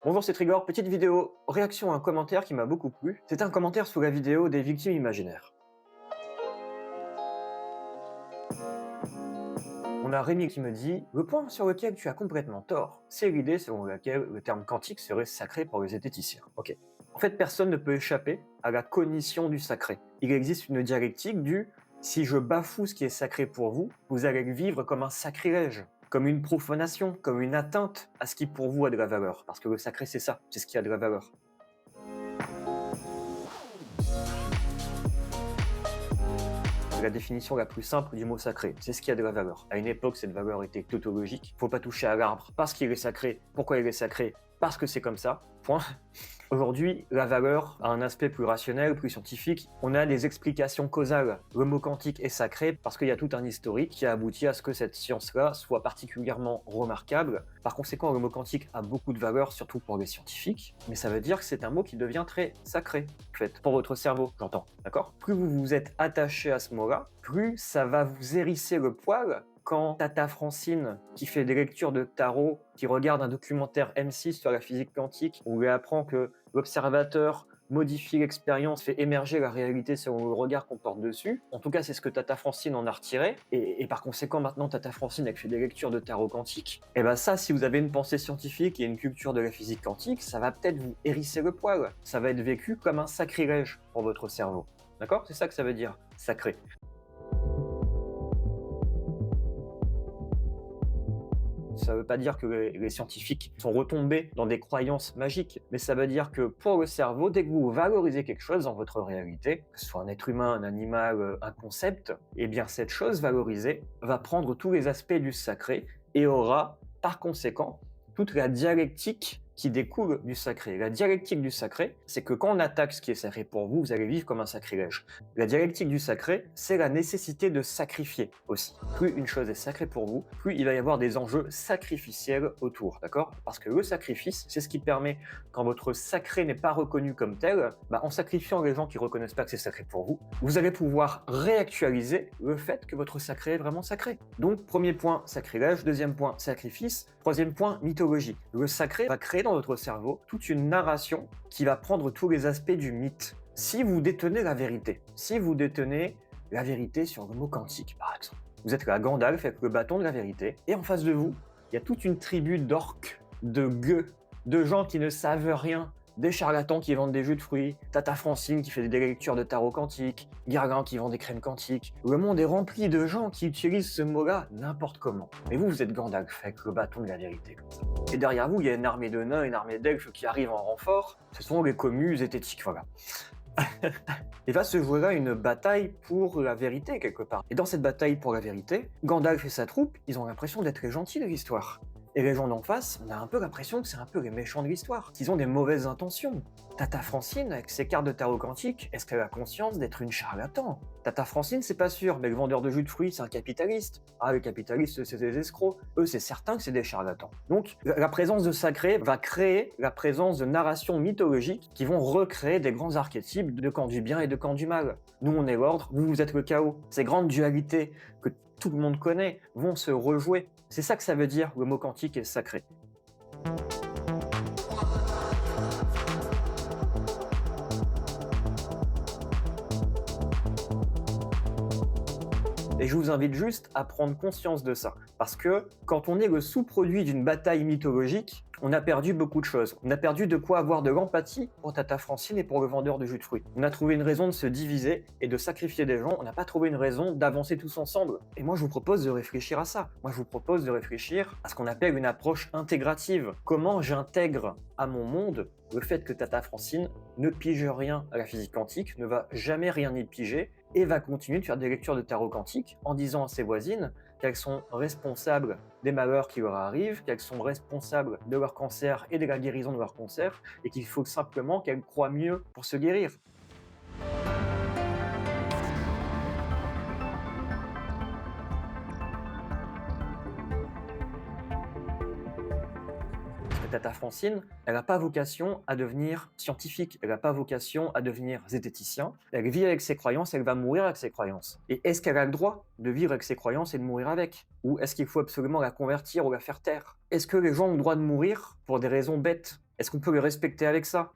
Bonjour, c'est Trigor, petite vidéo réaction à un commentaire qui m'a beaucoup plu. C'est un commentaire sous la vidéo des victimes imaginaires. On a Rémi qui me dit « Le point sur lequel tu as complètement tort, c'est l'idée selon laquelle le terme quantique serait sacré pour les zététiciens. » Ok. En fait, personne ne peut échapper à la cognition du sacré. Il existe une dialectique du « si je bafoue ce qui est sacré pour vous, vous allez le vivre comme un sacrilège ». Comme une profanation, comme une atteinte à ce qui pour vous a de la valeur. Parce que le sacré, c'est ça, c'est ce qui a de la valeur. C'est la définition la plus simple du mot sacré, c'est ce qui a de la valeur. À une époque, cette valeur était tautologique. Faut pas toucher à l'arbre parce qu'il est sacré. Pourquoi il est sacré? Parce que c'est comme ça. Point. Aujourd'hui, la valeur a un aspect plus rationnel, plus scientifique. On a des explications causales. Le mot quantique est sacré parce qu'il y a tout un historique qui a abouti à ce que cette science-là soit particulièrement remarquable. Par conséquent, le mot quantique a beaucoup de valeur, surtout pour les scientifiques. Mais ça veut dire que c'est un mot qui devient très sacré, en fait, pour votre cerveau, j'entends, d'accord? Plus vous vous êtes attaché à ce mot-là, plus ça va vous hérisser le poil quand Tata Francine, qui fait des lectures de tarot, qui regarde un documentaire M6 sur la physique quantique, où elle apprend que l'observateur modifie l'expérience, fait émerger la réalité selon le regard qu'on porte dessus. En tout cas, c'est ce que Tata Francine en a retiré. Et par conséquent, maintenant, Tata Francine, elle fait des lectures de tarot quantique. Et ben ça, si vous avez une pensée scientifique et une culture de la physique quantique, ça va peut-être vous hérisser le poil. Ça va être vécu comme un sacrilège pour votre cerveau. D'accord? C'est ça que ça veut dire, sacré. Ça ne veut pas dire que les scientifiques sont retombés dans des croyances magiques, mais ça veut dire que pour le cerveau, dès que vous valorisez quelque chose dans votre réalité, que ce soit un être humain, un animal, un concept, eh bien cette chose valorisée va prendre tous les aspects du sacré et aura, par conséquent, toute la dialectique qui découle du sacré. La dialectique du sacré, c'est que quand on attaque ce qui est sacré pour vous, vous allez vivre comme un sacrilège. La dialectique du sacré, c'est la nécessité de sacrifier aussi. Plus une chose est sacrée pour vous, plus il va y avoir des enjeux sacrificiels autour, d'accord? Parce que le sacrifice, c'est ce qui permet, quand votre sacré n'est pas reconnu comme tel, en sacrifiant les gens qui reconnaissent pas que c'est sacré pour vous, vous allez pouvoir réactualiser le fait que votre sacré est vraiment sacré. Donc, premier point, sacrilège. Deuxième point, sacrifice. Troisième point, mythologie. Le sacré va créer dans votre cerveau toute une narration qui va prendre tous les aspects du mythe. Si vous détenez la vérité, si vous détenez la vérité sur le mot quantique, par exemple, vous êtes la Gandalf avec le bâton de la vérité, et en face de vous, il y a toute une tribu d'orques, de gueux, de gens qui ne savent rien, des charlatans qui vendent des jus de fruits, Tata Francine qui fait des lectures de tarot quantique, Gargin qui vend des crèmes quantiques. Le monde est rempli de gens qui utilisent ce mot-là n'importe comment. Mais vous êtes Gandalf avec le bâton de la vérité comme ça. Et derrière vous, il y a une armée de nains, une armée d'elfes qui arrivent en renfort. Ce sont les communes zététiques, voilà. Il va se jouer là une bataille pour la vérité quelque part. Et dans cette bataille pour la vérité, Gandalf et sa troupe, ils ont l'impression d'être les gentils de l'histoire. Et les gens d'en face, on a un peu l'impression que c'est un peu les méchants de l'histoire, qu'ils ont des mauvaises intentions. Tata Francine, avec ses cartes de tarot quantique, est-ce qu'elle a conscience d'être une charlatan? Tata Francine, c'est pas sûr, mais le vendeur de jus de fruits, c'est un capitaliste. Ah, les capitalistes, c'est des escrocs. Eux, c'est certain que c'est des charlatans. Donc, la présence de sacré va créer la présence de narrations mythologiques qui vont recréer des grands archétypes de camp du bien et de camp du mal. Nous, on est l'ordre, vous êtes le chaos. Ces grandes dualités que tout le monde connaît vont se rejouer. C'est ça que ça veut dire, le mot quantique est sacré. Et je vous invite juste à prendre conscience de ça. Parce que quand on est le sous-produit d'une bataille mythologique, on a perdu beaucoup de choses. On a perdu de quoi avoir de l'empathie pour Tata Francine et pour le vendeur de jus de fruits. On a trouvé une raison de se diviser et de sacrifier des gens. On n'a pas trouvé une raison d'avancer tous ensemble. Et moi, je vous propose de réfléchir à ça. Moi, je vous propose de réfléchir à ce qu'on appelle une approche intégrative. Comment j'intègre à mon monde le fait que Tata Francine ne pige rien à la physique quantique, ne va jamais rien y piger et va continuer de faire des lectures de tarot quantique en disant à ses voisines qu'elles sont responsables des malheurs qui leur arrivent, qu'elles sont responsables de leur cancer et de la guérison de leur cancer, et qu'il faut simplement qu'elles croient mieux pour se guérir. Tata Francine, elle n'a pas vocation à devenir scientifique, elle n'a pas vocation à devenir zététicien. Elle vit avec ses croyances, elle va mourir avec ses croyances. Et est-ce qu'elle a le droit de vivre avec ses croyances et de mourir avec? Ou est-ce qu'il faut absolument la convertir ou la faire taire? Est-ce que les gens ont le droit de mourir pour des raisons bêtes? Est-ce qu'on peut les respecter avec ça?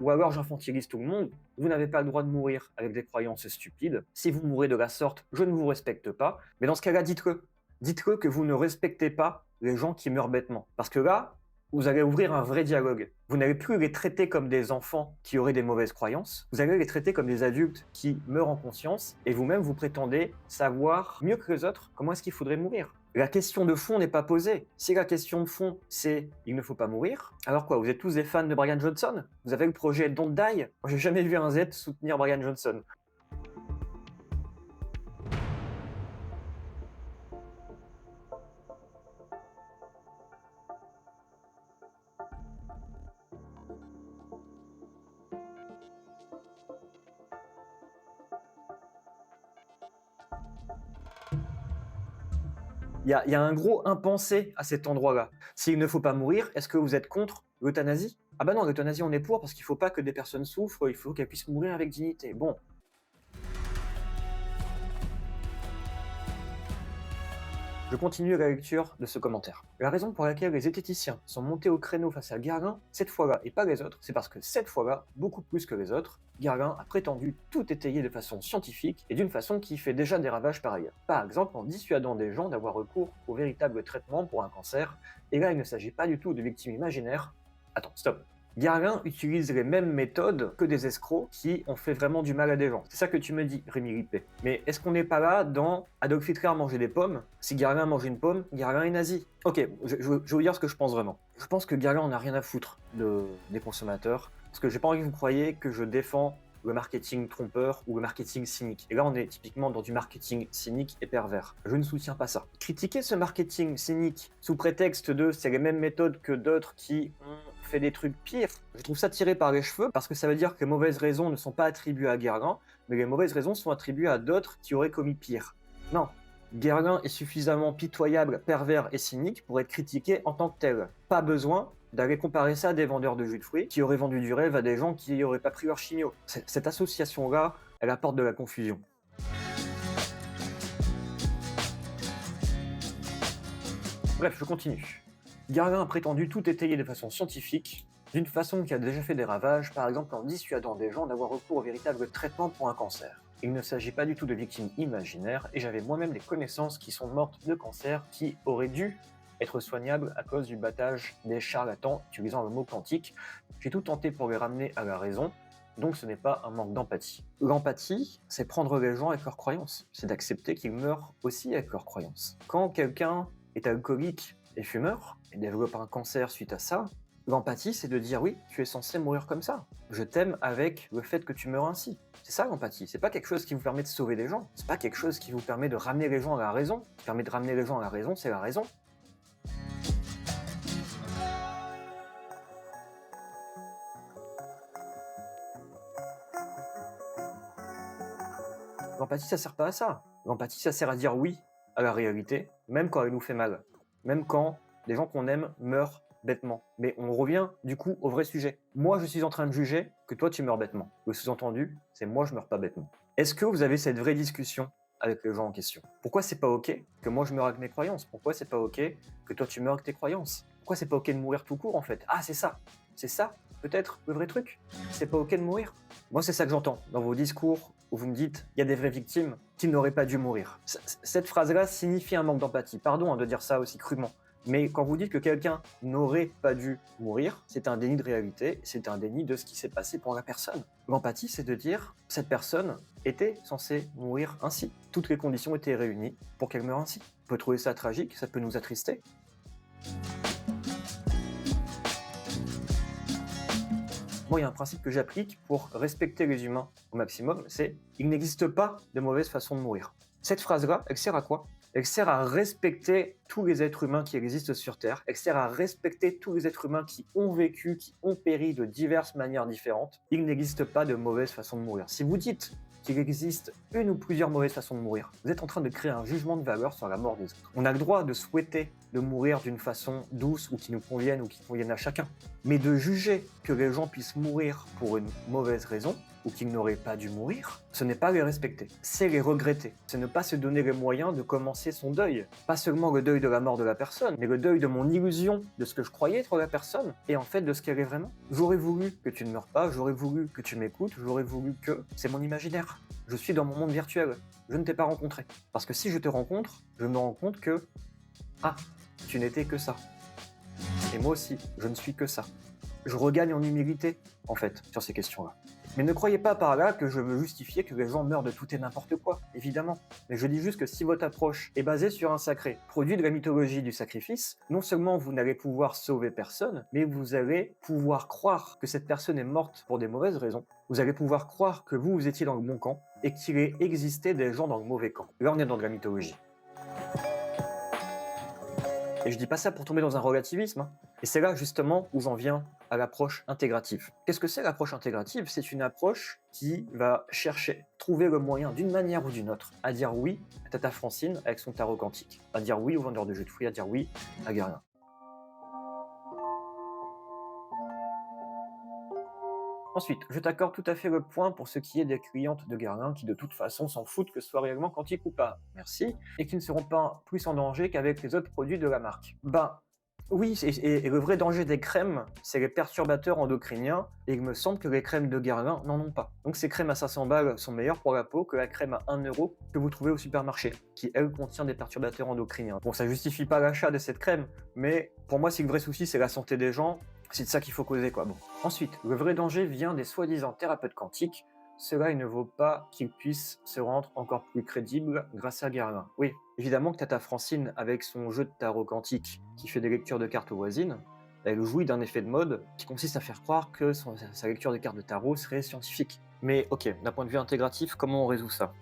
Ou alors j'infantilise tout le monde, vous n'avez pas le droit de mourir avec des croyances stupides. Si vous mourrez de la sorte, je ne vous respecte pas. Mais dans ce cas-là, dites-le. Dites-le que vous ne respectez pas les gens qui meurent bêtement. Parce que là, vous allez ouvrir un vrai dialogue. Vous n'allez plus les traiter comme des enfants qui auraient des mauvaises croyances, vous allez les traiter comme des adultes qui meurent en conscience, et vous-même vous prétendez savoir mieux que les autres comment est-ce qu'il faudrait mourir. La question de fond n'est pas posée. Si la question de fond, c'est « il ne faut pas mourir », alors quoi, vous êtes tous des fans de Brian Johnson? Vous avez le projet Don't Die? Moi, j'ai jamais vu un Z soutenir Brian Johnson. Il y a un gros impensé à cet endroit-là. S'il ne faut pas mourir, est-ce que vous êtes contre l'euthanasie? Ah bah non, l'euthanasie on est pour parce qu'il ne faut pas que des personnes souffrent, il faut qu'elles puissent mourir avec dignité. Bon, je continue la lecture de ce commentaire. La raison pour laquelle les zététiciens sont montés au créneau face à Guerlain, cette fois-là et pas les autres, c'est parce que cette fois-là, beaucoup plus que les autres, Guerlain a prétendu tout étayer de façon scientifique et d'une façon qui fait déjà des ravages par ailleurs. Par exemple en dissuadant des gens d'avoir recours au véritable traitement pour un cancer, et là il ne s'agit pas du tout de victimes imaginaires. Attends, stop. Guerlain utilise les mêmes méthodes que des escrocs qui ont fait vraiment du mal à des gens. C'est ça que tu me dis, Rémi Rippé. Mais est-ce qu'on n'est pas là dans Adolf Hitler mangeait des pommes? Si Guerlain mangeait une pomme, Guerlain est nazi. Ok, je vais vous dire ce que je pense vraiment. Je pense que Guerlain en a rien à foutre des consommateurs, parce que j'ai pas envie que vous croyiez que je défends le marketing trompeur ou le marketing cynique. Et là, on est typiquement dans du marketing cynique et pervers. Je ne soutiens pas ça. Critiquer ce marketing cynique sous prétexte de c'est les mêmes méthodes que d'autres qui ont fait des trucs pires, je trouve ça tiré par les cheveux parce que ça veut dire que les mauvaises raisons ne sont pas attribuées à Guerlain, mais les mauvaises raisons sont attribuées à d'autres qui auraient commis pire. Non. Guerlain est suffisamment pitoyable, pervers et cynique pour être critiqué en tant que tel. Pas besoin d'aller comparer ça à des vendeurs de jus de fruits qui auraient vendu du rêve à des gens qui n'auraient pas pris leur chignon. Cette association-là, elle apporte de la confusion. Bref, je continue. Guerlain a prétendu tout étayer de façon scientifique, d'une façon qui a déjà fait des ravages, par exemple en dissuadant des gens d'avoir recours au véritable traitement pour un cancer. Il ne s'agit pas du tout de victimes imaginaires, et j'avais moi-même des connaissances qui sont mortes de cancer qui auraient dû être soignables à cause du battage des charlatans utilisant le mot quantique. J'ai tout tenté pour les ramener à la raison, donc ce n'est pas un manque d'empathie. L'empathie, c'est prendre les gens avec leurs croyances, c'est d'accepter qu'ils meurent aussi avec leurs croyances. Quand quelqu'un est alcoolique et fumeur, et développe un cancer suite à ça, l'empathie, c'est de dire oui, tu es censé mourir comme ça. Je t'aime avec le fait que tu meurs ainsi. C'est ça l'empathie. C'est pas quelque chose qui vous permet de sauver des gens. C'est pas quelque chose qui vous permet de ramener les gens à la raison. Ce qui permet de ramener les gens à la raison, c'est la raison. L'empathie, ça sert pas à ça. L'empathie, ça sert à dire oui à la réalité, même quand elle nous fait mal. Même quand les gens qu'on aime meurent bêtement. Mais on revient du coup au vrai sujet. Moi, je suis en train de juger que toi, tu meurs bêtement. Le sous-entendu, c'est moi, je meurs pas bêtement. Est-ce que vous avez cette vraie discussion avec les gens en question? Pourquoi c'est pas ok que moi je meure avec mes croyances? Pourquoi c'est pas ok que toi tu meurs avec tes croyances? Pourquoi c'est pas ok de mourir tout court en fait? Ah, c'est ça, peut-être le vrai truc. C'est pas ok de mourir. Moi, c'est ça que j'entends dans vos discours où vous me dites il y a des vraies victimes qui n'auraient pas dû mourir. Cette phrase-là signifie un manque d'empathie. Pardon de dire ça aussi crûment. Mais quand vous dites que quelqu'un n'aurait pas dû mourir, c'est un déni de réalité, c'est un déni de ce qui s'est passé pour la personne. L'empathie, c'est de dire cette personne était censée mourir ainsi. Toutes les conditions étaient réunies pour qu'elle meure ainsi. On peut trouver ça tragique, ça peut nous attrister. Moi, il y a un principe que j'applique pour respecter les humains au maximum, c'est « il n'existe pas de mauvaise façon de mourir ». Cette phrase-là, elle sert à quoi? Elle sert à respecter tous les êtres humains qui existent sur Terre, elle sert à respecter tous les êtres humains qui ont vécu, qui ont péri de diverses manières différentes. Il n'existe pas de mauvaise façon de mourir. Si vous dites qu'il existe une ou plusieurs mauvaises façons de mourir, vous êtes en train de créer un jugement de valeur sur la mort des autres. On a le droit de souhaiter de mourir d'une façon douce ou qui nous convienne ou qui convienne à chacun. Mais de juger que les gens puissent mourir pour une mauvaise raison, ou qui n'auraient pas dû mourir, ce n'est pas les respecter, c'est les regretter. C'est ne pas se donner les moyens de commencer son deuil. Pas seulement le deuil de la mort de la personne, mais le deuil de mon illusion, de ce que je croyais être la personne, et en fait de ce qu'elle est vraiment. J'aurais voulu que tu ne meurs pas, j'aurais voulu que tu m'écoutes, j'aurais voulu que... C'est mon imaginaire. Je suis dans mon monde virtuel. Je ne t'ai pas rencontré. Parce que si je te rencontre, je me rends compte que... Ah, tu n'étais que ça. Et moi aussi, je ne suis que ça. Je regagne en humilité, en fait, sur ces questions-là. Mais ne croyez pas par là que je veux justifier que les gens meurent de tout et n'importe quoi, évidemment. Mais je dis juste que si votre approche est basée sur un sacré, produit de la mythologie du sacrifice, non seulement vous n'allez pouvoir sauver personne, mais vous allez pouvoir croire que cette personne est morte pour des mauvaises raisons. Vous allez pouvoir croire que vous étiez dans le bon camp et qu'il ait existé des gens dans le mauvais camp. Là, on est dans de la mythologie. Et je dis pas ça pour tomber dans un relativisme, hein. Et c'est là justement où j'en viens à l'approche intégrative. Qu'est-ce que c'est l'approche intégrative? C'est une approche qui va chercher, trouver le moyen d'une manière ou d'une autre à dire oui à Tata Francine avec son tarot quantique, à dire oui au vendeur de jeux de fruits, à dire oui à Guerlain. Ensuite, je t'accorde tout à fait le point pour ce qui est des clientes de Guerlain qui de toute façon s'en foutent que ce soit réellement quantique ou pas, merci, et qui ne seront pas plus en danger qu'avec les autres produits de la marque. Ben oui, et le vrai danger des crèmes, c'est les perturbateurs endocriniens, et il me semble que les crèmes de Guerlain n'en ont pas. Donc ces crèmes à 500 balles sont meilleures pour la peau que la crème à 1 euro que vous trouvez au supermarché, qui elle contient des perturbateurs endocriniens. Bon, ça justifie pas l'achat de cette crème, mais pour moi si le vrai souci c'est la santé des gens, c'est de ça qu'il faut causer, quoi. Bon. Ensuite, le vrai danger vient des soi-disant thérapeutes quantiques. Cela, il ne vaut pas qu'ils puissent se rendre encore plus crédibles grâce à Guerlain. Oui, évidemment que Tata Francine, avec son jeu de tarot quantique qui fait des lectures de cartes voisines, elle jouit d'un effet de mode qui consiste à faire croire que sa lecture de cartes de tarot serait scientifique. Mais ok, d'un point de vue intégratif, comment on résout ça?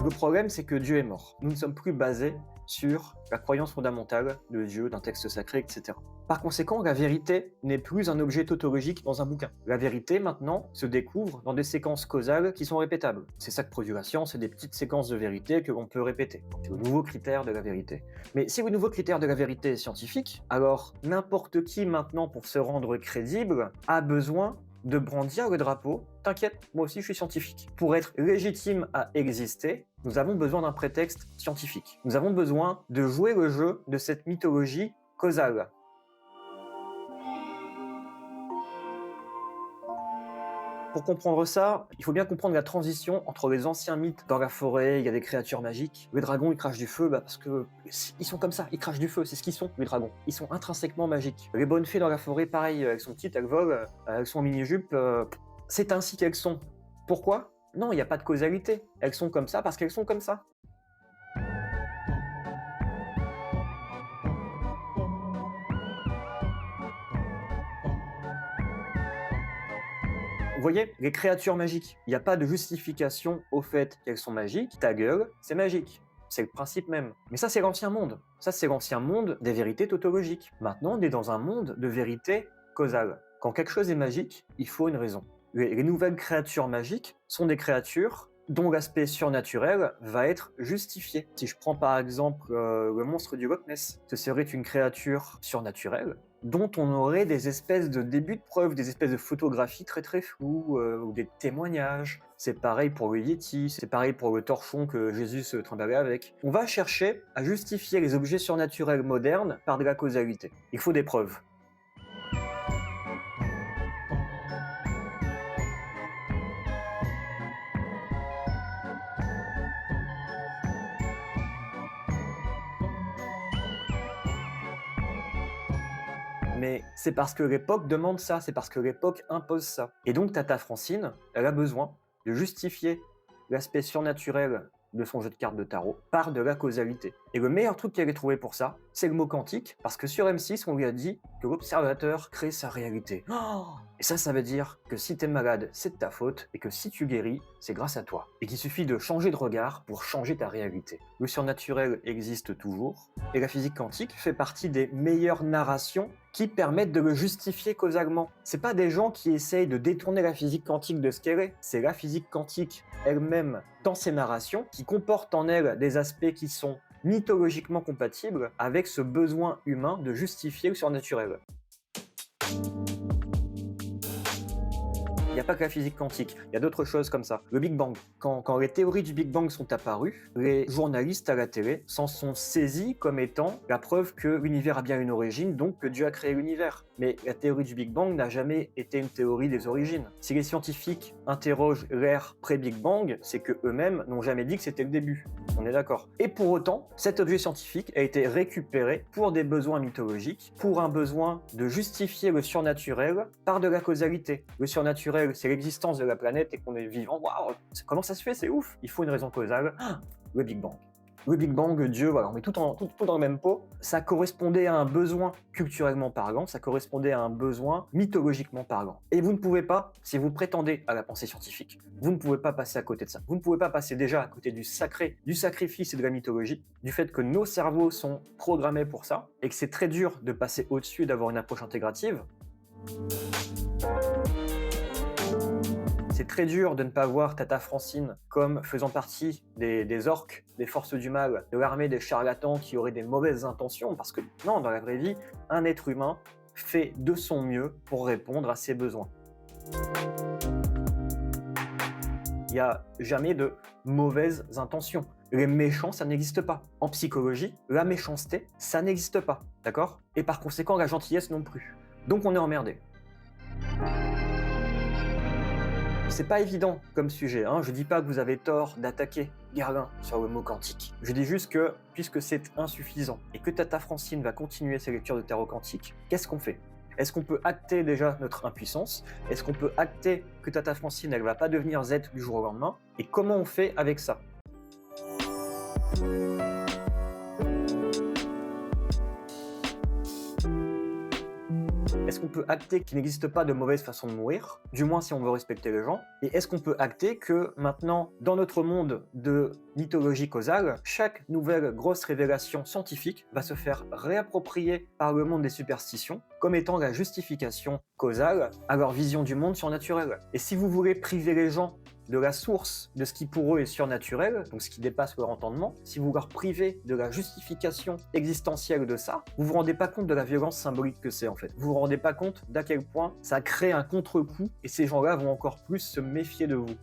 Le problème, c'est que Dieu est mort. Nous ne sommes plus basés sur la croyance fondamentale de Dieu, d'un texte sacré, etc. Par conséquent, la vérité n'est plus un objet tautologique dans un bouquin. La vérité, maintenant, se découvre dans des séquences causales qui sont répétables. C'est ça que produit la science, c'est des petites séquences de vérité que l'on peut répéter. C'est le nouveau critère de la vérité. Mais si le nouveau critère de la vérité est scientifique, alors n'importe qui maintenant, pour se rendre crédible, a besoin de brandir le drapeau. T'inquiète, moi aussi je suis scientifique. Pour être légitime à exister, nous avons besoin d'un prétexte scientifique. Nous avons besoin de jouer le jeu de cette mythologie causale. Pour comprendre ça, il faut bien comprendre la transition entre les anciens mythes. Dans la forêt, il y a des créatures magiques. Le dragon, il crache du feu, parce que ils sont comme ça, ils crachent du feu, c'est ce qu'ils sont, les dragons. Ils sont intrinsèquement magiques. Les bonnes fées dans la forêt, pareil, elles sont petites, elles volent, elles sont en mini-jupe. C'est ainsi qu'elles sont. Pourquoi? Non, il n'y a pas de causalité. Elles sont comme ça parce qu'elles sont comme ça. Vous voyez, les créatures magiques, il n'y a pas de justification au fait qu'elles sont magiques. Ta gueule, c'est magique. C'est le principe même. Mais ça, c'est l'ancien monde. Ça, c'est l'ancien monde des vérités tautologiques. Maintenant, on est dans un monde de vérité causale. Quand quelque chose est magique, il faut une raison. Les nouvelles créatures magiques sont des créatures dont l'aspect surnaturel va être justifié. Si je prends par exemple le monstre du Loch Ness, ce serait une créature surnaturelle dont on aurait des espèces de débuts de preuves, des espèces de photographies très très floues, ou des témoignages. C'est pareil pour le Yéti, c'est pareil pour le torchon que Jésus se trimballait avec. On va chercher à justifier les objets surnaturels modernes par de la causalité. Il faut des preuves. Mais c'est parce que l'époque demande ça, c'est parce que l'époque impose ça. Et donc Tata Francine, elle a besoin de justifier l'aspect surnaturel de son jeu de cartes de tarot par de la causalité. Et le meilleur truc qu'elle ait trouvé pour ça, C'est le mot quantique, parce que sur M6, on lui a dit que l'observateur crée sa réalité. Oh, et ça veut dire que si t'es malade, c'est de ta faute, et que si tu guéris, c'est grâce à toi. Et qu'il suffit de changer de regard pour changer ta réalité. Le surnaturel existe toujours, et la physique quantique fait partie des meilleures narrations qui permettent de le justifier causalement. C'est pas des gens qui essayent de détourner la physique quantique de ce qu'elle est, c'est la physique quantique elle-même, dans ses narrations, qui comporte en elle des aspects qui sont mythologiquement compatibles avec ce besoin humain de justifier le surnaturel. Il n'y a pas que la physique quantique, il y a d'autres choses comme ça. Le Big Bang. Quand les théories du Big Bang sont apparues, les journalistes à la télé s'en sont saisis comme étant la preuve que l'univers a bien une origine, donc que Dieu a créé l'univers. Mais la théorie du Big Bang n'a jamais été une théorie des origines. Si les scientifiques interrogent l'ère pré-Big Bang, c'est qu'eux-mêmes n'ont jamais dit que c'était le début. On est d'accord. Et pour autant, cet objet scientifique a été récupéré pour des besoins mythologiques, pour un besoin de justifier le surnaturel par de la causalité. Le surnaturel, c'est l'existence de la planète et qu'on est vivant. Waouh, comment ça se fait? C'est ouf. Il faut une raison causale. Le Big Bang. Le Big Bang, Dieu, voilà, on met tout dans le même pot. Ça correspondait à un besoin culturellement parlant, ça correspondait à un besoin mythologiquement parlant. Et vous ne pouvez pas, si vous prétendez à la pensée scientifique, vous ne pouvez pas passer à côté de ça. Vous ne pouvez pas passer déjà à côté du sacré, du sacrifice et de la mythologie, du fait que nos cerveaux sont programmés pour ça, et que c'est très dur de passer au-dessus et d'avoir une approche intégrative. C'est très dur de ne pas voir Tata Francine comme faisant partie des orques, des forces du mal, de l'armée des charlatans qui auraient des mauvaises intentions, parce que non, dans la vraie vie, un être humain fait de son mieux pour répondre à ses besoins. Il n'y a jamais de mauvaises intentions. Les méchants, ça n'existe pas. En psychologie, la méchanceté, ça n'existe pas, d'accord? Et par conséquent, la gentillesse non plus. Donc on est emmerdé. C'est pas évident comme sujet, hein. Je dis pas que vous avez tort d'attaquer Garlin sur le mot quantique. Je dis juste que, puisque c'est insuffisant, et que Tata Francine va continuer ses lectures de tarot quantique, qu'est-ce qu'on fait? Est-ce qu'on peut acter déjà notre impuissance? Est-ce qu'on peut acter que Tata Francine, elle va pas devenir Z du jour au lendemain? Et comment on fait avec ça? Est-ce qu'on peut acter qu'il n'existe pas de mauvaise façon de mourir, du moins si on veut respecter les gens? Et est-ce qu'on peut acter que maintenant, dans notre monde de mythologie causale, chaque nouvelle grosse révélation scientifique va se faire réapproprier par le monde des superstitions comme étant la justification causale à leur vision du monde surnaturel? Et si vous voulez priver les gens de la source de ce qui pour eux est surnaturel, donc ce qui dépasse leur entendement, si vous leur privez de la justification existentielle de ça, vous vous rendez pas compte de la violence symbolique que c'est en fait. Vous vous rendez pas compte d'à quel point ça crée un contre-coup et ces gens-là vont encore plus se méfier de vous.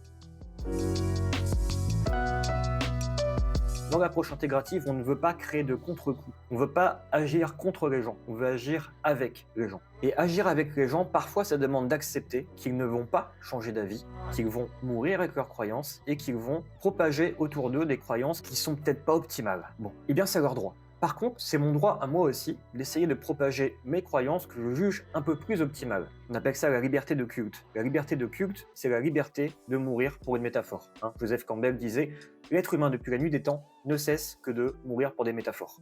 Dans l'approche intégrative, on ne veut pas créer de contre-coup. On ne veut pas agir contre les gens, on veut agir avec les gens. Et agir avec les gens, parfois ça demande d'accepter qu'ils ne vont pas changer d'avis, qu'ils vont mourir avec leurs croyances et qu'ils vont propager autour d'eux des croyances qui sont peut-être pas optimales. Bon, eh bien c'est leur droit. Par contre, c'est mon droit à moi aussi d'essayer de propager mes croyances que je juge un peu plus optimales. On appelle ça la liberté de culte. La liberté de culte, c'est la liberté de mourir pour une métaphore. Joseph Campbell disait « L'être humain depuis la nuit des temps ne cesse que de mourir pour des métaphores ».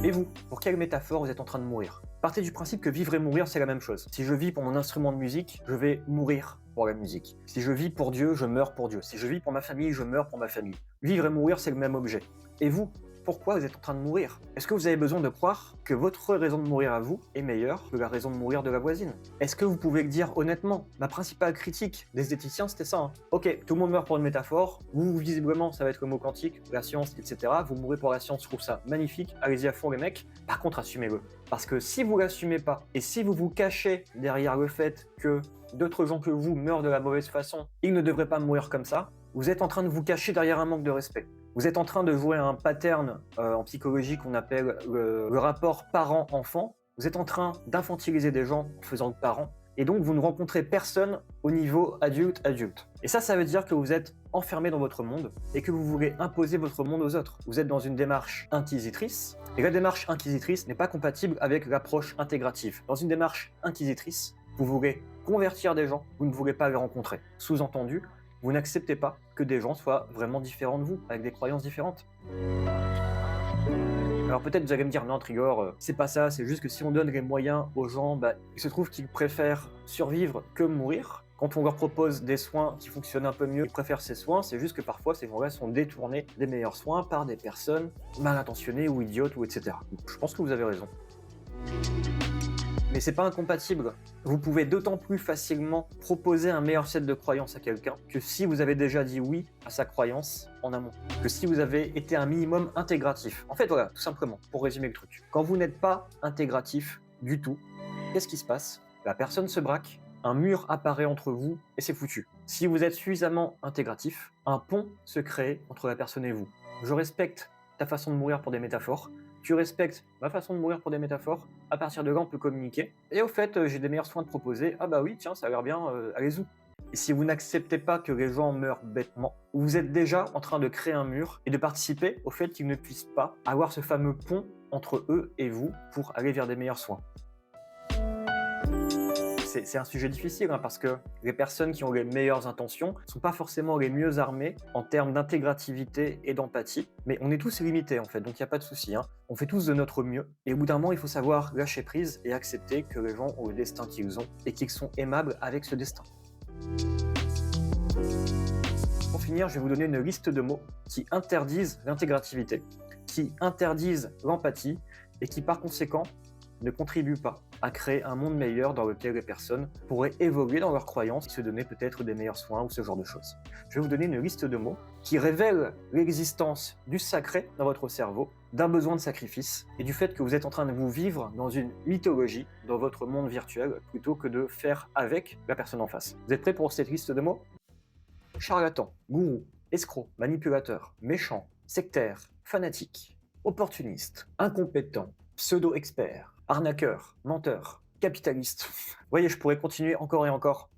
Et vous, pour quelle métaphore vous êtes en train de mourir? Partez du principe que vivre et mourir, c'est la même chose. Si je vis pour mon instrument de musique, je vais mourir pour la musique. Si je vis pour Dieu, je meurs pour Dieu. Si je vis pour ma famille, je meurs pour ma famille. Vivre et mourir, c'est le même objet. Et vous, pourquoi vous êtes en train de mourir? Est-ce que vous avez besoin de croire que votre raison de mourir à vous est meilleure que la raison de mourir de la voisine? Est-ce que vous pouvez le dire honnêtement? Ma principale critique des éthiciens, c'était ça. Ok, tout le monde meurt pour une métaphore, vous, visiblement, ça va être le mot quantique, la science, etc. Vous mourrez pour la science, je trouve ça magnifique, allez-y à fond les mecs. Par contre, assumez-le. Parce que si vous l'assumez pas, et si vous vous cachez derrière le fait que d'autres gens que vous meurent de la mauvaise façon, ils ne devraient pas mourir comme ça, vous êtes en train de vous cacher derrière un manque de respect. Vous êtes en train de jouer un pattern en psychologie qu'on appelle le rapport parent-enfant. Vous êtes en train d'infantiliser des gens en faisant le parent. Et donc, vous ne rencontrez personne au niveau adulte-adulte. Et ça veut dire que vous êtes enfermé dans votre monde et que vous voulez imposer votre monde aux autres. Vous êtes dans une démarche inquisitrice. Et la démarche inquisitrice n'est pas compatible avec l'approche intégrative. Dans une démarche inquisitrice, vous voulez convertir des gens, vous ne voulez pas les rencontrer. Sous-entendu, vous n'acceptez pas que des gens soient vraiment différents de vous, avec des croyances différentes. Alors peut-être vous allez me dire: «Non Trigor, c'est pas ça, c'est juste que si on donne les moyens aux gens, bah, il se trouve qu'ils préfèrent survivre que mourir. Quand on leur propose des soins qui fonctionnent un peu mieux, ils préfèrent ces soins, c'est juste que parfois ces gens-là sont détournés des meilleurs soins par des personnes mal intentionnées ou idiotes ou et cetera». Je pense que vous avez raison. Mais c'est pas incompatible. Vous pouvez d'autant plus facilement proposer un meilleur set de croyances à quelqu'un que si vous avez déjà dit oui à sa croyance en amont. Que si vous avez été un minimum intégratif. En fait, voilà, tout simplement, pour résumer le truc. Quand vous n'êtes pas intégratif du tout, qu'est-ce qui se passe? La personne se braque, un mur apparaît entre vous et c'est foutu. Si vous êtes suffisamment intégratif, un pont se crée entre la personne et vous. Je respecte ta façon de mourir pour des métaphores. Tu respectes ma façon de mourir pour des métaphores, à partir de là on peut communiquer. Et au fait, j'ai des meilleurs soins de proposer, ah bah oui, tiens, ça a l'air bien, allez-y. Et si vous n'acceptez pas que les gens meurent bêtement, vous êtes déjà en train de créer un mur et de participer au fait qu'ils ne puissent pas avoir ce fameux pont entre eux et vous pour aller vers des meilleurs soins. C'est un sujet difficile parce que les personnes qui ont les meilleures intentions ne sont pas forcément les mieux armées en termes d'intégrativité et d'empathie, mais on est tous limités en fait, donc il n'y a pas de souci. On fait tous de notre mieux et au bout d'un moment il faut savoir lâcher prise et accepter que les gens ont le destin qu'ils ont et qu'ils sont aimables avec ce destin. Pour finir, je vais vous donner une liste de mots qui interdisent l'intégrativité, qui interdisent l'empathie et qui par conséquent ne contribuent pas à créer un monde meilleur dans lequel les personnes pourraient évoluer dans leurs croyances et se donner peut-être des meilleurs soins ou ce genre de choses. Je vais vous donner une liste de mots qui révèlent l'existence du sacré dans votre cerveau, d'un besoin de sacrifice et du fait que vous êtes en train de vous vivre dans une mythologie dans votre monde virtuel plutôt que de faire avec la personne en face. Vous êtes prêts pour cette liste de mots? Charlatan, gourou, escroc, manipulateur, méchant, sectaire, fanatique, opportuniste, incompétent, pseudo-expert, arnaqueur, menteur, capitaliste. Vous voyez, je pourrais continuer encore et encore.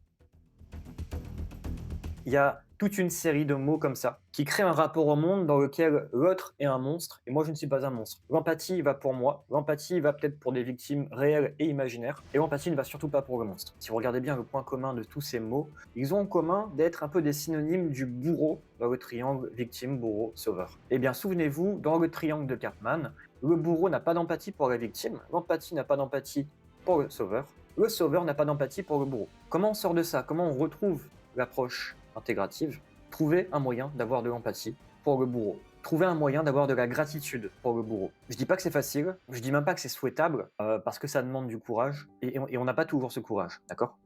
Il y a toute une série de mots comme ça qui créent un rapport au monde dans lequel l'autre est un monstre et moi je ne suis pas un monstre. L'empathie va pour moi, l'empathie va peut-être pour des victimes réelles et imaginaires et l'empathie ne va surtout pas pour le monstre. Si vous regardez bien le point commun de tous ces mots, ils ont en commun d'être un peu des synonymes du bourreau dans le triangle victime, bourreau, sauveur. Eh bien souvenez-vous, dans le triangle de Cartman, le bourreau n'a pas d'empathie pour la victime, l'empathie n'a pas d'empathie pour le sauveur n'a pas d'empathie pour le bourreau. Comment on sort de ça? Comment on retrouve l'approche intégrative? Trouver un moyen d'avoir de l'empathie pour le bourreau. Trouver un moyen d'avoir de la gratitude pour le bourreau. Je dis pas que c'est facile, je dis même pas que c'est souhaitable, parce que ça demande du courage, et on n'a pas toujours ce courage, d'accord?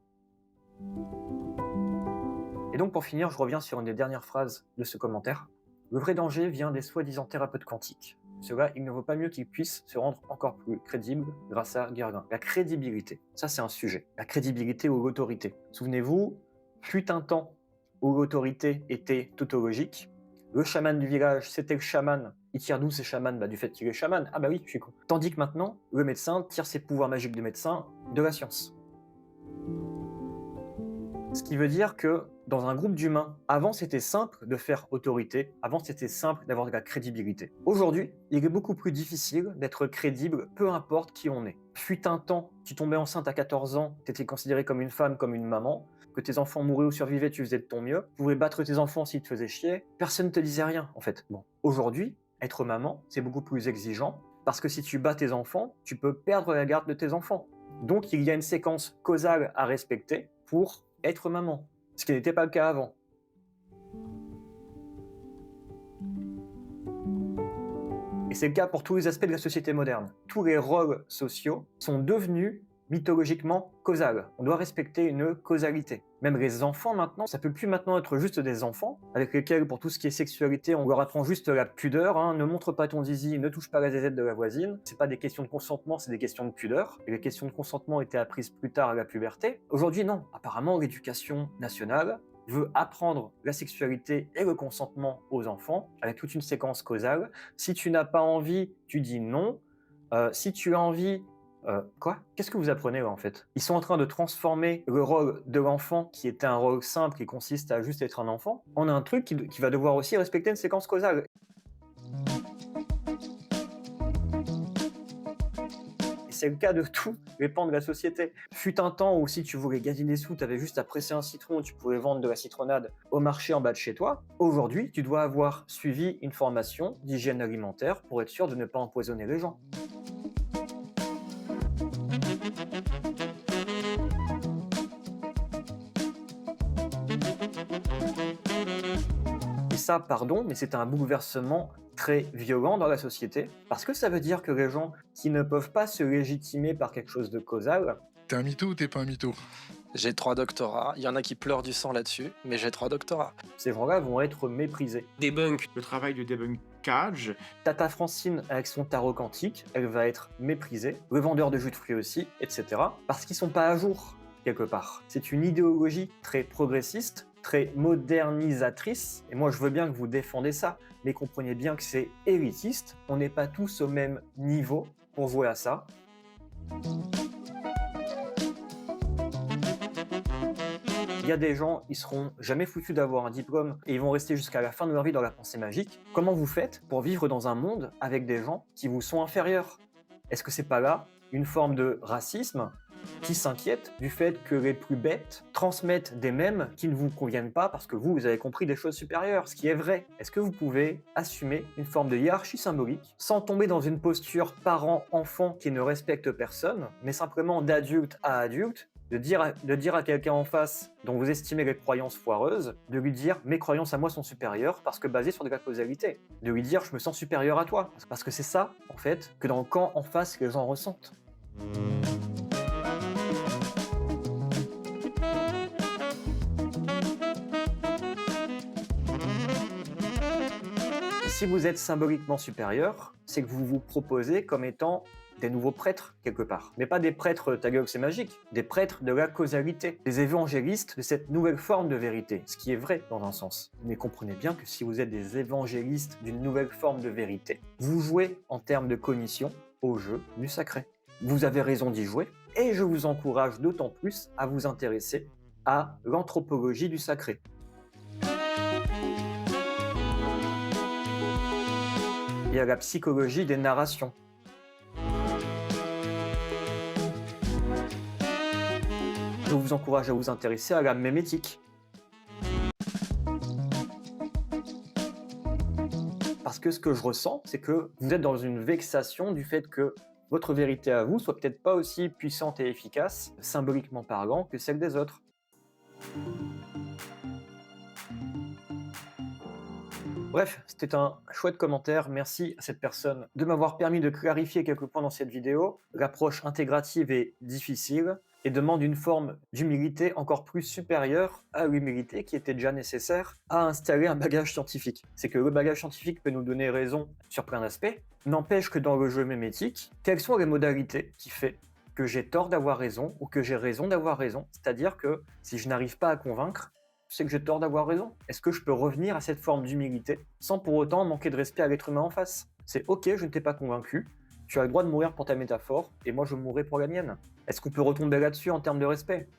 Et donc pour finir, je reviens sur une des dernières phrases de ce commentaire. Le vrai danger vient des soi-disant thérapeutes quantiques. Cela, il ne vaut pas mieux qu'ils puissent se rendre encore plus crédibles grâce à Guerlain. La crédibilité, ça c'est un sujet. La crédibilité ou l'autorité. Souvenez-vous, fut un temps où l'autorité était tautologique. Le chaman du village, c'était le chaman. Il tire d'où ces chamans? Du fait qu'il est chaman. Ah bah oui, je suis con. Tandis que maintenant, le médecin tire ses pouvoirs magiques de médecin de la science. Ce qui veut dire que dans un groupe d'humains, avant c'était simple de faire autorité, avant c'était simple d'avoir de la crédibilité. Aujourd'hui, il est beaucoup plus difficile d'être crédible, peu importe qui on est. Fut un temps, tu tombais enceinte à 14 ans, tu étais considérée comme une femme, comme une maman, que tes enfants mouraient ou survivaient, tu faisais de ton mieux, tu pouvais battre tes enfants s'ils te faisaient chier, personne ne te disait rien en fait. Bon, aujourd'hui, être maman, c'est beaucoup plus exigeant, parce que si tu bats tes enfants, tu peux perdre la garde de tes enfants. Donc il y a une séquence causale à respecter pour être maman, ce qui n'était pas le cas avant. Et c'est le cas pour tous les aspects de la société moderne. Tous les rôles sociaux sont devenus mythologiquement causal. On doit respecter une causalité. Même les enfants maintenant, ça peut plus maintenant être juste des enfants, avec lesquels pour tout ce qui est sexualité, on leur apprend juste la pudeur, ne montre pas ton zizi, ne touche pas la zézette de la voisine. C'est pas des questions de consentement, c'est des questions de pudeur. Et les questions de consentement étaient apprises plus tard à la puberté. Aujourd'hui non. Apparemment l'éducation nationale veut apprendre la sexualité et le consentement aux enfants, avec toute une séquence causale. Si tu n'as pas envie, tu dis non. Si tu as envie, quoi? Qu'est-ce que vous apprenez là en fait? Ils sont en train de transformer le rôle de l'enfant, qui était un rôle simple, qui consiste à juste être un enfant, en un truc qui va devoir aussi respecter une séquence causale. Et c'est le cas de tous les pans de la société. Fut un temps où si tu voulais gagner des sous, tu avais juste à presser un citron, tu pouvais vendre de la citronnade au marché en bas de chez toi. Aujourd'hui, tu dois avoir suivi une formation d'hygiène alimentaire pour être sûr de ne pas empoisonner les gens. Et ça, pardon, mais c'est un bouleversement très violent dans la société, parce que ça veut dire que les gens qui ne peuvent pas se légitimer par quelque chose de causal, T'es un mytho ou t'es pas un mytho? J'ai 3 doctorats, il y en a qui pleurent du sang là-dessus, mais j'ai 3 doctorats. ces gens-là vont être méprisés. Debunk, le travail de debunkage. Tata Francine, avec son tarot quantique, elle va être méprisée, le vendeur de jus de fruits aussi, etc., parce qu'ils sont pas à jour, quelque part. C'est une idéologie très progressiste, très modernisatrice, et moi je veux bien que vous défendez ça, mais comprenez bien que c'est élitiste, on n'est pas tous au même niveau pour jouer à ça. Il y a des gens, ils seront jamais foutus d'avoir un diplôme et ils vont rester jusqu'à la fin de leur vie dans la pensée magique. Comment vous faites pour vivre dans un monde avec des gens qui vous sont inférieurs? Est-ce que c'est pas là une forme de racisme qui s'inquiète du fait que les plus bêtes transmettent des mèmes qui ne vous conviennent pas parce que vous avez compris des choses supérieures, ce qui est vrai? Est-ce que vous pouvez assumer une forme de hiérarchie symbolique sans tomber dans une posture parent-enfant qui ne respecte personne, mais simplement d'adulte à adulte, de dire à quelqu'un en face dont vous estimez les croyances foireuses, de lui dire mes croyances à moi sont supérieures parce que basées sur de la causalité. De lui dire je me sens supérieur à toi. Parce que c'est ça, en fait, que dans le camp en face les gens ressentent. Et si vous êtes symboliquement supérieur, c'est que vous vous proposez comme étant des nouveaux prêtres, quelque part. Mais pas des prêtres ta gueule c'est magique, des prêtres de la causalité, des évangélistes de cette nouvelle forme de vérité, ce qui est vrai dans un sens. Mais comprenez bien que si vous êtes des évangélistes d'une nouvelle forme de vérité, vous jouez en termes de cognition au jeu du sacré. Vous avez raison d'y jouer, et je vous encourage d'autant plus à vous intéresser à l'anthropologie du sacré. Et à la psychologie des narrations. Je vous encourage à vous intéresser à la mémétique. Parce que ce que je ressens, c'est que vous êtes dans une vexation du fait que votre vérité à vous soit peut-être pas aussi puissante et efficace, symboliquement parlant, que celle des autres. Bref, c'était un chouette commentaire, merci à cette personne de m'avoir permis de clarifier quelques points dans cette vidéo. L'approche intégrative est difficile et demande une forme d'humilité encore plus supérieure à l'humilité qui était déjà nécessaire à installer un bagage scientifique. C'est que le bagage scientifique peut nous donner raison sur plein d'aspects, n'empêche que dans le jeu mémétique, quelles sont les modalités qui font que j'ai tort d'avoir raison ou que j'ai raison d'avoir raison? C'est-à-dire que si je n'arrive pas à convaincre, c'est que j'ai tort d'avoir raison. Est-ce que je peux revenir à cette forme d'humilité sans pour autant manquer de respect à l'être humain en face? C'est ok, je ne t'ai pas convaincu, tu as le droit de mourir pour ta métaphore, et moi je mourrai pour la mienne. Est-ce qu'on peut retomber là-dessus en termes de respect?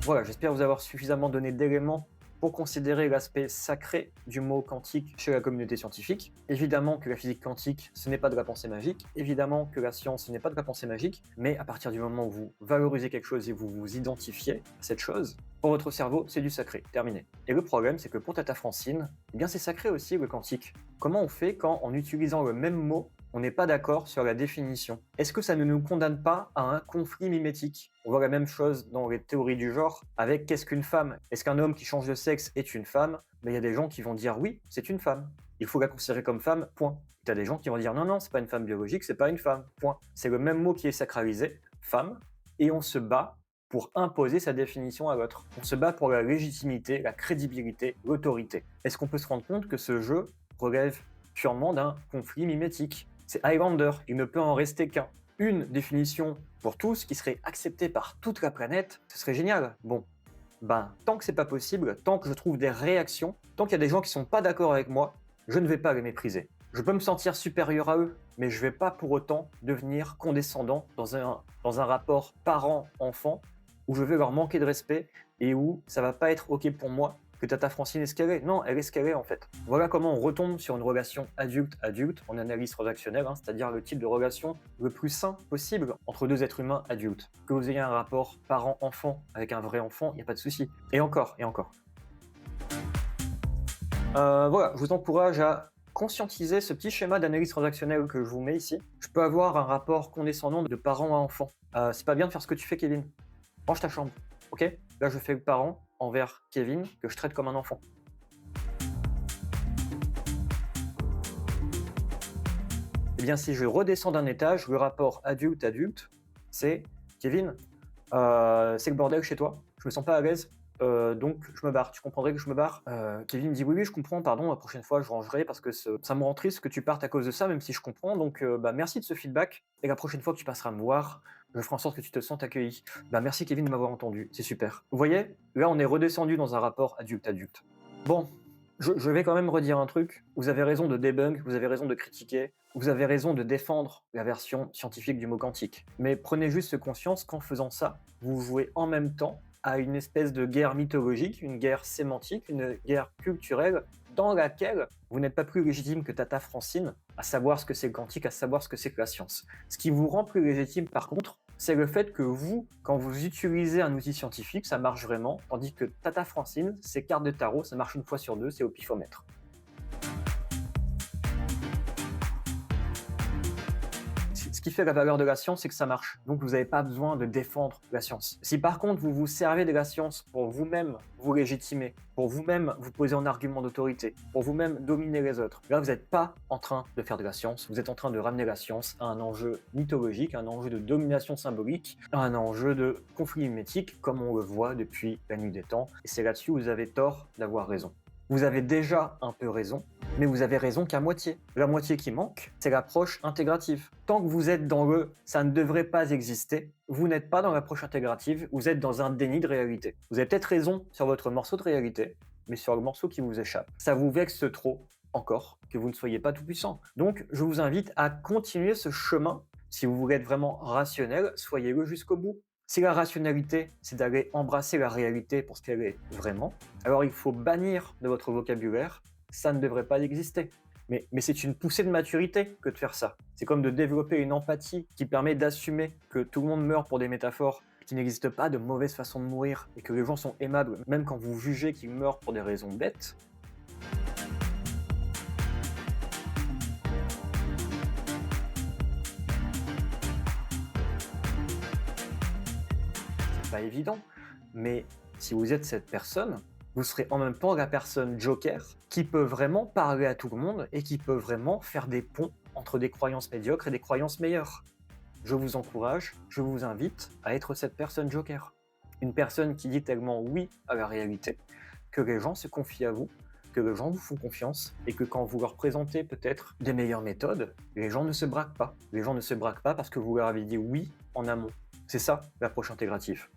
Voilà, j'espère vous avoir suffisamment donné d'éléments pour considérer l'aspect sacré du mot quantique chez la communauté scientifique. Évidemment que la physique quantique, ce n'est pas de la pensée magique, évidemment que la science, ce n'est pas de la pensée magique, mais à partir du moment où vous valorisez quelque chose et vous vous identifiez à cette chose, pour votre cerveau, c'est du sacré, terminé. Et le problème, c'est que pour Tata Francine, eh bien c'est sacré aussi le quantique. Comment on fait quand, en utilisant le même mot, on n'est pas d'accord sur la définition? Est-ce que ça ne nous condamne pas à un conflit mimétique? On voit la même chose dans les théories du genre avec qu'est-ce qu'une femme? Est-ce qu'un homme qui change de sexe est une femme? Mais il y a des gens qui vont dire oui, c'est une femme. Il faut la considérer comme femme, point. Il y a des gens qui vont dire non, non, c'est pas une femme biologique, c'est pas une femme, point. C'est le même mot qui est sacralisé, femme, et on se bat pour imposer sa définition à l'autre. On se bat pour la légitimité, la crédibilité, l'autorité. Est-ce qu'on peut se rendre compte que ce jeu relève purement d'un conflit mimétique? C'est Highlander, il ne peut en rester qu'un. Une définition pour tous qui serait acceptée par toute la planète, ce serait génial. Bon, tant que c'est pas possible, tant que je trouve des réactions, tant qu'il y a des gens qui sont pas d'accord avec moi, je ne vais pas les mépriser. Je peux me sentir supérieur à eux, mais je vais pas pour autant devenir condescendant dans un rapport parent-enfant où je vais leur manquer de respect et où ça va pas être ok pour moi que Tata Francine est ce qu'elle est. Non, elle est ce qu'elle est en fait. Voilà comment on retombe sur une relation adulte-adulte en analyse transactionnelle, hein, c'est-à-dire le type de relation le plus sain possible entre deux êtres humains adultes. Que vous ayez un rapport parent-enfant avec un vrai enfant, il n'y a pas de souci. Et encore, et encore. Voilà, je vous encourage à conscientiser ce petit schéma d'analyse transactionnelle que je vous mets ici. Je peux avoir un rapport condescendant de parent à enfant. C'est pas bien de faire ce que tu fais, Kevin. Range ta chambre, ok? Là, je fais le parent envers Kevin que je traite comme un enfant. Eh bien, si je redescends d'un étage, le rapport adulte-adulte, c'est Kevin, c'est le bordel chez toi, je me sens pas à l'aise, donc je me barre. Tu comprendrais que je me barre? Kevin me dit oui, oui, je comprends, pardon, la prochaine fois je rangerai parce que ça me rend triste que tu partes à cause de ça, même si je comprends. Donc bah, merci de ce feedback. Et la prochaine fois que tu passeras me voir, je ferai en sorte que tu te sentes accueilli. Bah, merci Kevin de m'avoir entendu, c'est super. Vous voyez, là on est redescendu dans un rapport adulte-adulte. Bon, je vais quand même redire un truc. Vous avez raison de debunk, vous avez raison de critiquer, vous avez raison de défendre la version scientifique du mot quantique. Mais prenez juste conscience qu'en faisant ça, vous jouez en même temps à une espèce de guerre mythologique, une guerre sémantique, une guerre culturelle dans laquelle vous n'êtes pas plus légitime que Tata Francine à savoir ce que c'est le quantique, à savoir ce que c'est que la science. Ce qui vous rend plus légitime par contre, c'est le fait que vous, quand vous utilisez un outil scientifique, ça marche vraiment, tandis que Tata Francine, ses cartes de tarot, ça marche une fois sur deux, c'est au pifomètre. Ce qui fait la valeur de la science, c'est que ça marche. Donc vous n'avez pas besoin de défendre la science. Si par contre vous vous servez de la science pour vous-même vous légitimer, pour vous-même vous poser en argument d'autorité, pour vous-même dominer les autres, là vous n'êtes pas en train de faire de la science, vous êtes en train de ramener la science à un enjeu mythologique, un enjeu de domination symbolique, à un enjeu de conflit mimétique, comme on le voit depuis la nuit des temps. Et c'est là-dessus où vous avez tort d'avoir raison. Vous avez déjà un peu raison, mais vous avez raison qu'à moitié. La moitié qui manque, c'est l'approche intégrative. Tant que vous êtes dans le « ça ne devrait pas exister », vous n'êtes pas dans l'approche intégrative, vous êtes dans un déni de réalité. Vous avez peut-être raison sur votre morceau de réalité, mais sur le morceau qui vous échappe. Ça vous vexe trop, encore, que vous ne soyez pas tout puissant. Donc, je vous invite à continuer ce chemin. Si vous voulez être vraiment rationnel, soyez-le jusqu'au bout. Si la rationalité, c'est d'aller embrasser la réalité pour ce qu'elle est vraiment, alors il faut bannir de votre vocabulaire « ça ne devrait pas exister ». Mais c'est une poussée de maturité que de faire ça. C'est comme de développer une empathie qui permet d'assumer que tout le monde meurt pour des métaphores, qu'il n'existe pas de mauvaise façon de mourir et que les gens sont aimables, même quand vous jugez qu'ils meurent pour des raisons bêtes. Pas évident, mais si vous êtes cette personne, vous serez en même temps la personne joker qui peut vraiment parler à tout le monde et qui peut vraiment faire des ponts entre des croyances médiocres et des croyances meilleures. Je vous encourage, je vous invite à être cette personne joker. Une personne qui dit tellement oui à la réalité que les gens se confient à vous, que les gens vous font confiance et que quand vous leur présentez peut-être des meilleures méthodes, les gens ne se braquent pas. Les gens ne se braquent pas parce que vous leur avez dit oui en amont. C'est ça l'approche intégrative.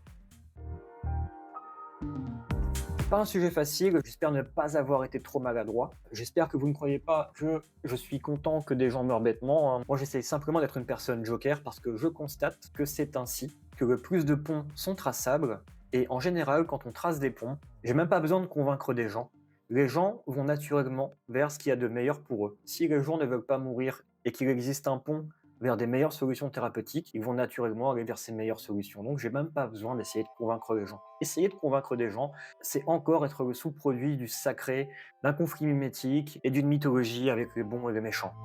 Pas un sujet facile, j'espère ne pas avoir été trop maladroit. J'espère que vous ne croyez pas que je suis content que des gens meurent bêtement. Moi j'essaie simplement d'être une personne joker parce que je constate que c'est ainsi, que le plus de ponts sont traçables, et en général quand on trace des ponts, j'ai même pas besoin de convaincre des gens. Les gens vont naturellement vers ce qu'il y a de meilleur pour eux. Si les gens ne veulent pas mourir et qu'il existe un pont vers des meilleures solutions thérapeutiques, ils vont naturellement aller vers ces meilleures solutions. Donc j'ai même pas besoin d'essayer de convaincre les gens. Essayer de convaincre des gens, c'est encore être le sous-produit du sacré, d'un conflit mimétique et d'une mythologie avec les bons et les méchants.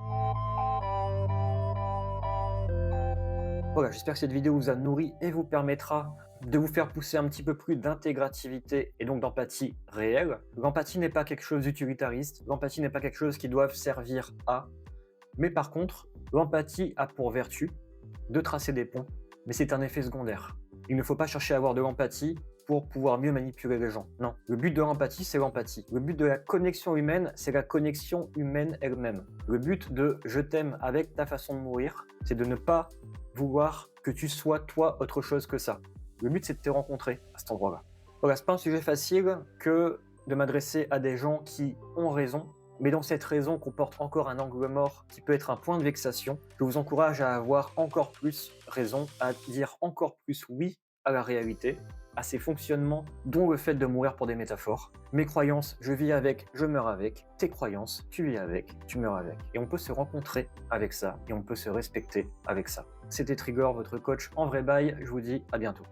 Voilà, j'espère que cette vidéo vous a nourri et vous permettra de vous faire pousser un petit peu plus d'intégrativité et donc d'empathie réelle. L'empathie n'est pas quelque chose d'utilitariste, l'empathie n'est pas quelque chose qui doit servir à, mais par contre, l'empathie a pour vertu de tracer des ponts, mais c'est un effet secondaire. Il ne faut pas chercher à avoir de l'empathie pour pouvoir mieux manipuler les gens. Non, le but de l'empathie, c'est l'empathie. Le but de la connexion humaine, c'est la connexion humaine elle-même. Le but de « je t'aime avec ta façon de mourir », c'est de ne pas vouloir que tu sois toi autre chose que ça. Le but, c'est de te rencontrer à cet endroit-là. Voilà, c'est pas un sujet facile que de m'adresser à des gens qui ont raison, mais dont cette raison comporte encore un angle mort qui peut être un point de vexation. Je vous encourage à avoir encore plus raison, à dire encore plus oui à la réalité, à ses fonctionnements, dont le fait de mourir pour des métaphores. Mes croyances, je vis avec, je meurs avec. Tes croyances, tu vis avec, tu meurs avec. Et on peut se rencontrer avec ça, et on peut se respecter avec ça. C'était Trigger, votre coach en vrai bail. Je vous dis à bientôt.